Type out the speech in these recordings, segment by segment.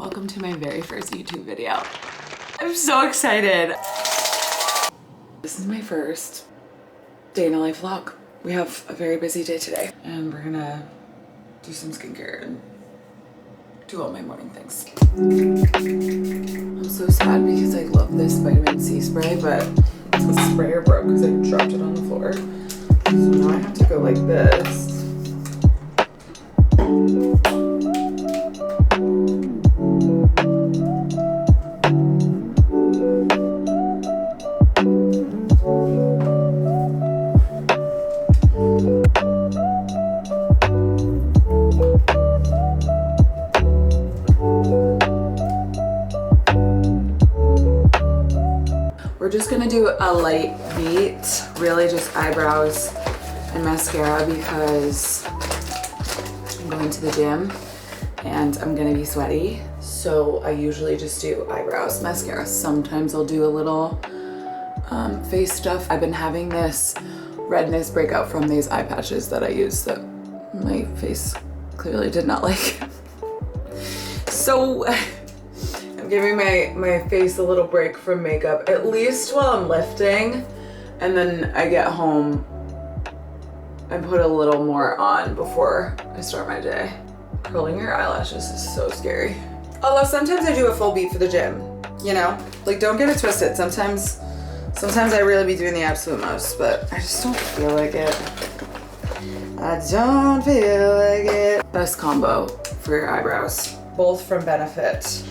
Welcome to my very first YouTube video. I'm so excited. This is my first day in a life vlog. We have a very busy day today and we're gonna do some skincare and do all my morning things. I'm so sad because I love this vitamin C spray, but the sprayer broke because I dropped it on the floor. So now I have to go like this. We're just gonna do a light beat, really just eyebrows and mascara because I'm going to the gym and I'm gonna be sweaty. So I usually just do eyebrows, mascara. Sometimes I'll do a little face stuff. I've been having this redness breakout from these eye patches that I use that my face clearly did not like. So I'm giving my face a little break from makeup, at least while I'm lifting, and then I get home and put a little more on before I start my day. Curling your eyelashes is so scary. Although sometimes I do a full beat for the gym, you know? Like, don't get it twisted. Sometimes I really be doing the absolute most, but I just don't feel like it. I don't feel like it. Best combo for your eyebrows, both from Benefit.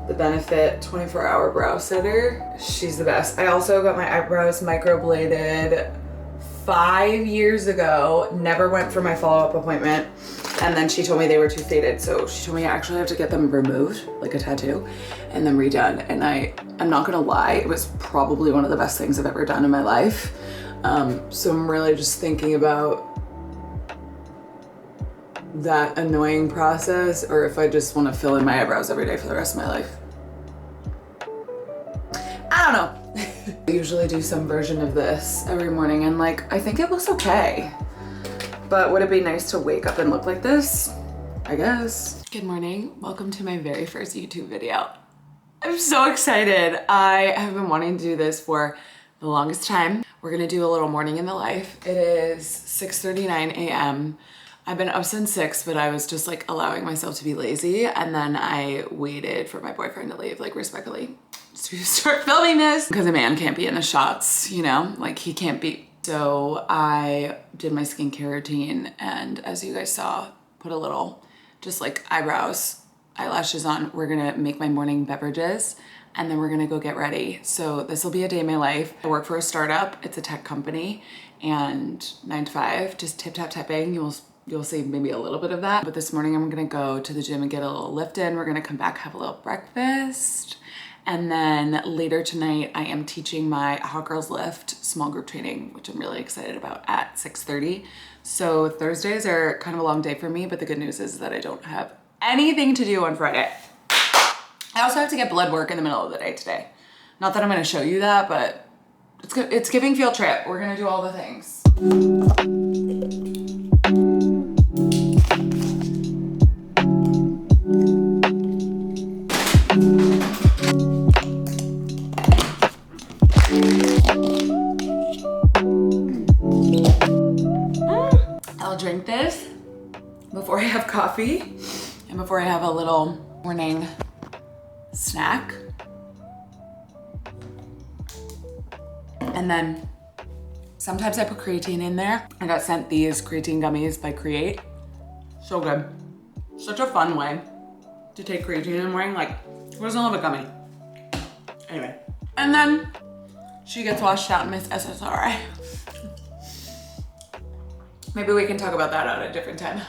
The Benefit 24-hour brow setter, she's the best. I also got my eyebrows microbladed 5 years ago, never went for my follow-up appointment, and then she told me they were too faded, so she told me I actually have to get them removed, like a tattoo, and then redone. And I'm not gonna lie, it was probably one of the best things I've ever done in my life. So I'm really just thinking about that annoying process, or if I just want to fill in my eyebrows every day for the rest of my life. I don't know. I usually do some version of this every morning and like, I think it looks okay. But would it be nice to wake up and look like this? I guess. Good morning. Welcome to my very first YouTube video. I'm so excited. I have been wanting to do this for the longest time. We're gonna do a little morning in the life. It is 6:39 a.m. I've been up since 6, but I was just like allowing myself to be lazy. And then I waited for my boyfriend to leave, like respectfully, to start filming this. Because a man can't be in the shots, you know, like he can't be. So I did my skincare routine. And as you guys saw, put a little, just like eyebrows, eyelashes on. We're gonna make my morning beverages and then we're gonna go get ready. So this will be a day in my life. I work for a startup, it's a tech company, and 9 to 5, just tip tap tapping. You'll see maybe a little bit of that. But this morning I'm gonna go to the gym and get a little lift in. We're gonna come back, have a little breakfast. And then later tonight, I am teaching my Hot Girls Lift small group training, which I'm really excited about, at 6:30. So Thursdays are kind of a long day for me, but the good news is that I don't have anything to do on Friday. I also have to get blood work in the middle of the day today. Not that I'm gonna show you that, but it's good. It's giving field trip. We're gonna do all the things. I'll drink this before I have coffee and before I have a little morning snack. And then sometimes I put creatine in there. I got sent these creatine gummies by Create. So good. Such a fun way to take creatine in the morning. Like, who doesn't love a gummy? Anyway. And then she gets washed out in Miss SSRI. Maybe we can talk about that at a different time.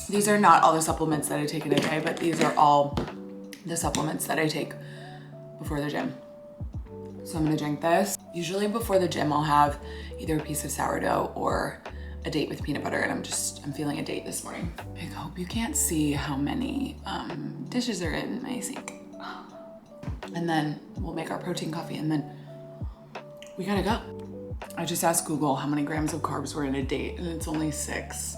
These are not all the supplements that I take in a day, but these are all the supplements that I take before the gym. So I'm gonna drink this. Usually before the gym, I'll have either a piece of sourdough or a date with peanut butter, and I'm feeling a date this morning. I hope you can't see how many dishes are in my sink. And then we'll make our protein coffee and then we gotta go. I just asked Google how many grams of carbs were in a date and it's only 6.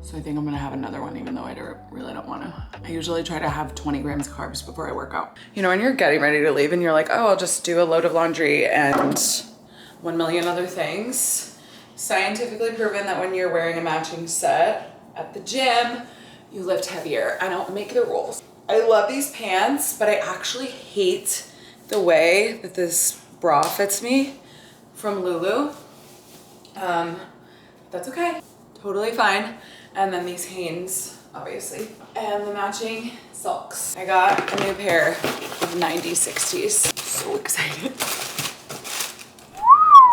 So I think I'm gonna have another one even though I really don't wanna. I usually try to have 20 grams of carbs before I work out. You know, when you're getting ready to leave and you're like, oh, I'll just do a load of laundry and 1 million other things. Scientifically proven that when you're wearing a matching set at the gym, you lift heavier. I don't make the rules. I love these pants, but I actually hate the way that this bra fits me from Lulu. That's okay, totally fine. And then these Hanes, obviously. And the matching socks. I got a new pair of 90/60s. So excited.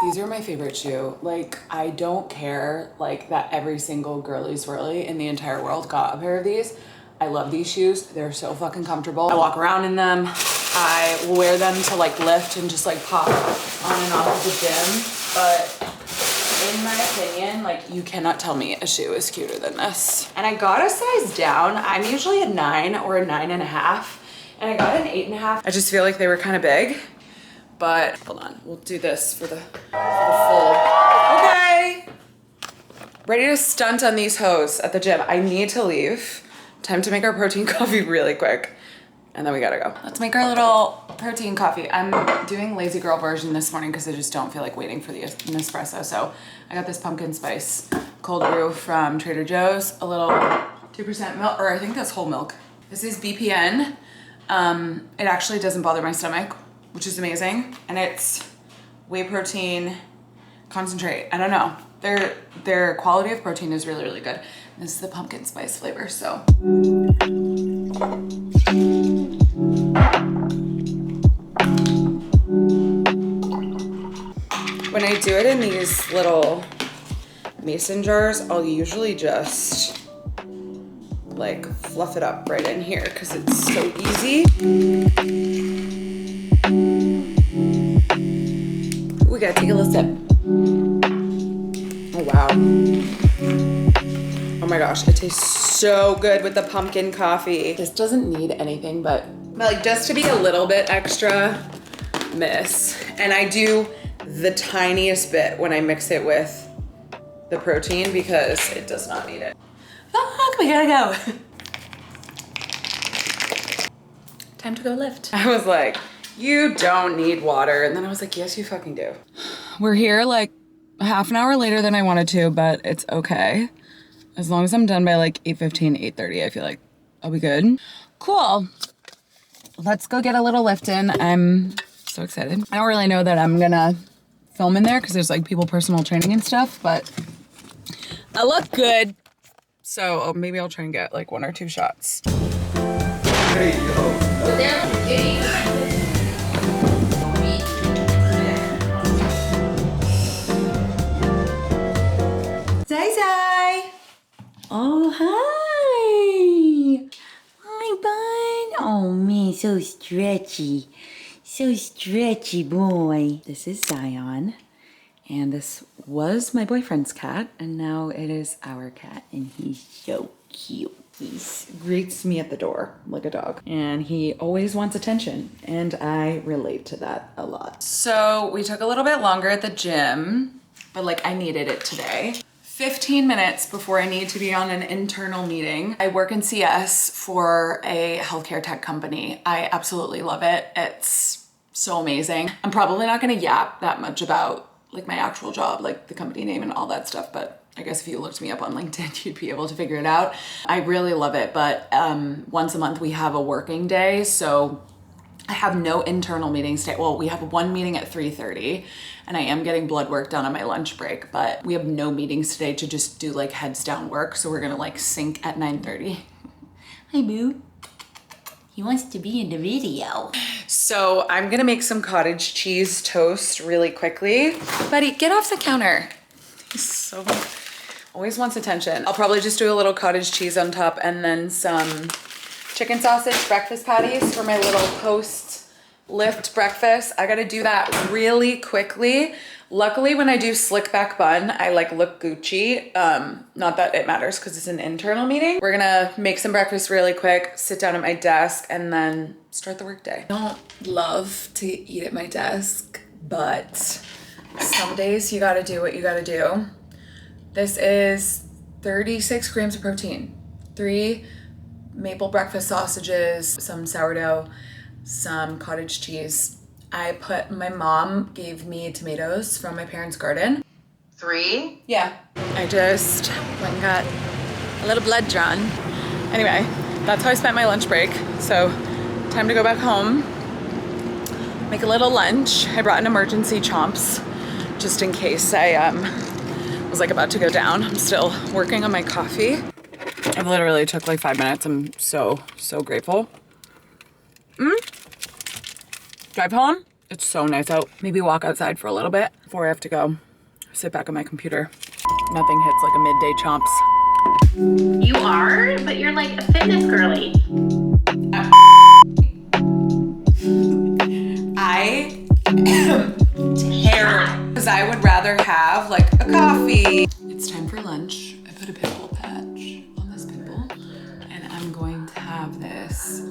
These are my favorite shoe. Like, I don't care like that every single girly swirly in the entire world got a pair of these. I love these shoes. They're so fucking comfortable. I walk around in them. I will wear them to like lift and just like pop on and off of the gym. But in my opinion, like you cannot tell me a shoe is cuter than this. And I got a size down. I'm usually a 9 or a 9.5. And I got an 8.5. I just feel like they were kind of big. But hold on, we'll do this for the full. Okay. Ready to stunt on these hoes at the gym. I need to leave. Time to make our protein coffee really quick. And then we gotta go. Let's make our little protein coffee. I'm doing lazy girl version this morning because I just don't feel like waiting for the espresso. So I got this pumpkin spice cold brew from Trader Joe's, a little 2% milk, or I think that's whole milk. This is BPN. It actually doesn't bother my stomach, which is amazing. And it's whey protein concentrate. I don't know. Their quality of protein is really, really good. This is the pumpkin spice flavor, so. When I do it in these little mason jars, I'll usually just like fluff it up right in here because it's so easy. We gotta take a little sip. Oh wow. Oh my gosh, it tastes so good with the pumpkin coffee. This doesn't need anything but like just to be a little bit extra miss. And I do the tiniest bit when I mix it with the protein because it does not need it. Fuck, we gotta go. Time to go lift. I was like, you don't need water. And then I was like, yes, you fucking do. We're here like half an hour later than I wanted to, but it's okay. As long as I'm done by like 8:15, 8:30, I feel like I'll be good. Cool. Let's go get a little lift in. I'm so excited. I don't really know that I'm gonna film in there because there's like people personal training and stuff, but I look good. So maybe I'll try and get like 1 or 2 shots. Hey, yo. Zai. Oh, hi. Hi, bud. Oh, man, so stretchy. So stretchy, boy. This is Zion. And this was my boyfriend's cat. And now it is our cat. And he's so cute. He greets me at the door like a dog. And he always wants attention. And I relate to that a lot. So we took a little bit longer at the gym. But like I needed it today. 15 minutes before I need to be on an internal meeting. I work in CS for a healthcare tech company. I absolutely love it. It's so amazing. I'm probably not gonna yap that much about like my actual job, like the company name and all that stuff, but I guess if you looked me up on LinkedIn, you'd be able to figure it out. I really love it, but once a month we have a working day, so I have no internal meetings today. Well, we have one meeting at 3:30 and I am getting blood work done on my lunch break, but we have no meetings today to just do like heads down work. So we're gonna like sync at 9:30. Hi, boo. He wants to be in the video. So I'm gonna make some cottage cheese toast really quickly. Buddy, get off the counter. He's so, always wants attention. I'll probably just do a little cottage cheese on top and then some chicken sausage breakfast patties for my little post-lift breakfast. I gotta do that really quickly. Luckily, when I do slick back bun, I like look Gucci. Not that it matters because it's an internal meeting. We're gonna make some breakfast really quick, sit down at my desk, and then start the workday. I don't love to eat at my desk, but some days you gotta do what you gotta do. This is 36 grams of protein, 3 maple breakfast sausages, some sourdough, some cottage cheese. My mom gave me tomatoes from my parents' garden. 3? Yeah. I just went and got a little blood drawn. Anyway, that's how I spent my lunch break. So time to go back home, make a little lunch. I brought an emergency chomps just in case I was like about to go down. I'm still working on my coffee. It literally took like 5 minutes. I'm so grateful. Drive home. It's so nice out. Maybe walk outside for a little bit before I have to go sit back on my computer. Nothing hits like a midday chomps. You are, but you're like a fitness girly. I am terrible because I would rather have like a coffee. It's time for lunch. I put a pimple patch on this pimple and I'm going to have this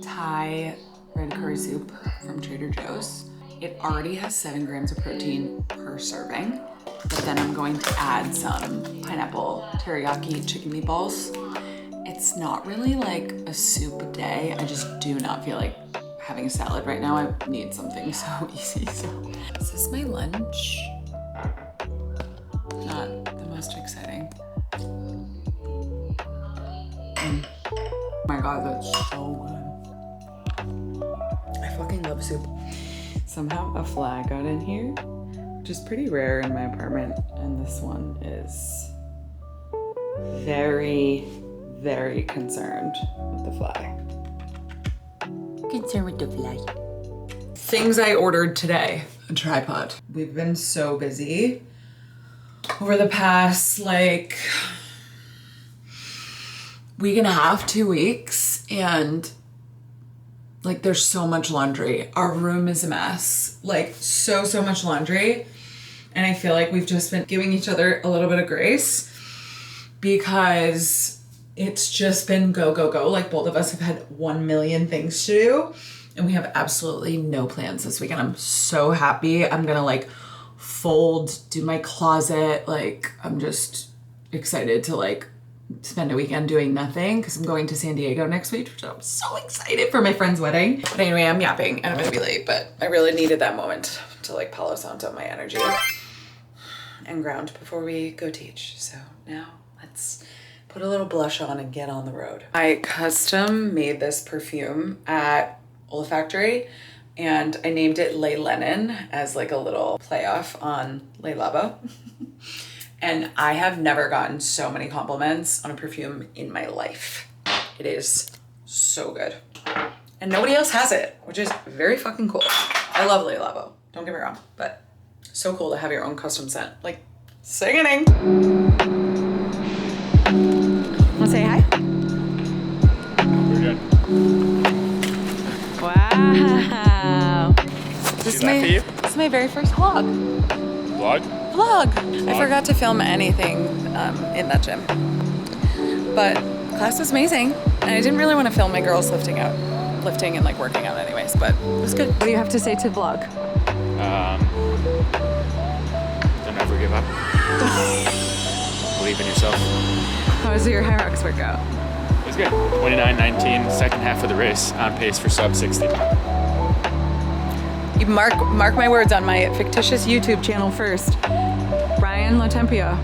Thai red curry soup from Trader Joe's. It already has 7 grams of protein per serving, but then I'm going to add some pineapple teriyaki chicken meatballs. It's not really like a soup day. I just do not feel like having a salad right now. I need something so easy. So is this my lunch? Not the most exciting. Oh my God, that's so good. I fucking love soup. Somehow a fly got in here, which is pretty rare in my apartment. And this one is very, very concerned with the fly. Concerned with the fly. Things I ordered today. A tripod. We've been so busy over the past like week and a half, 2 weeks, and like there's so much laundry. Our room is a mess. Like so much laundry. And I feel like we've just been giving each other a little bit of grace because it's just been go. Like both of us have had 1 million things to do and we have absolutely no plans this weekend. I'm so happy. I'm gonna like fold, do my closet. Like I'm just excited to like spend a weekend doing nothing because I'm going to San Diego next week, which I'm so excited for my friend's wedding. But anyway, I'm yapping and I'm gonna be late, but I really needed that moment to like Palo Santo my energy and ground before we go teach. So now let's put a little blush on and get on the road. I custom made this perfume at Olfactory and I named it Lay Lennon as like a little play off on Lay Labo. And I have never gotten so many compliments on a perfume in my life. It is so good. And nobody else has it, which is very fucking cool. I love Lay Labo, don't get me wrong, but so cool to have your own custom scent. Like, singing. Wanna say hi? We're good. Wow. This is my very first vlog. Vlog. I forgot to film anything in that gym. But class was amazing. And I didn't really want to film my girls lifting and like working out anyways, but it was good. What do you have to say to vlog? Don't ever give up. Believe in yourself. How was your high rocks workout? It was good. 29:19, second half of the race, on pace for sub 60. You mark my words on my fictitious YouTube channel first. Brian Lotempio.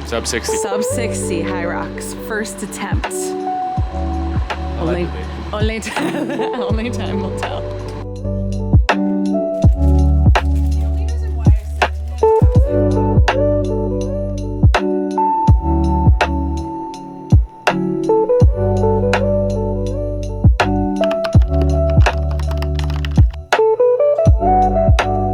Sub 60. Sub 60 high rocks. First attempt. Only time will tell.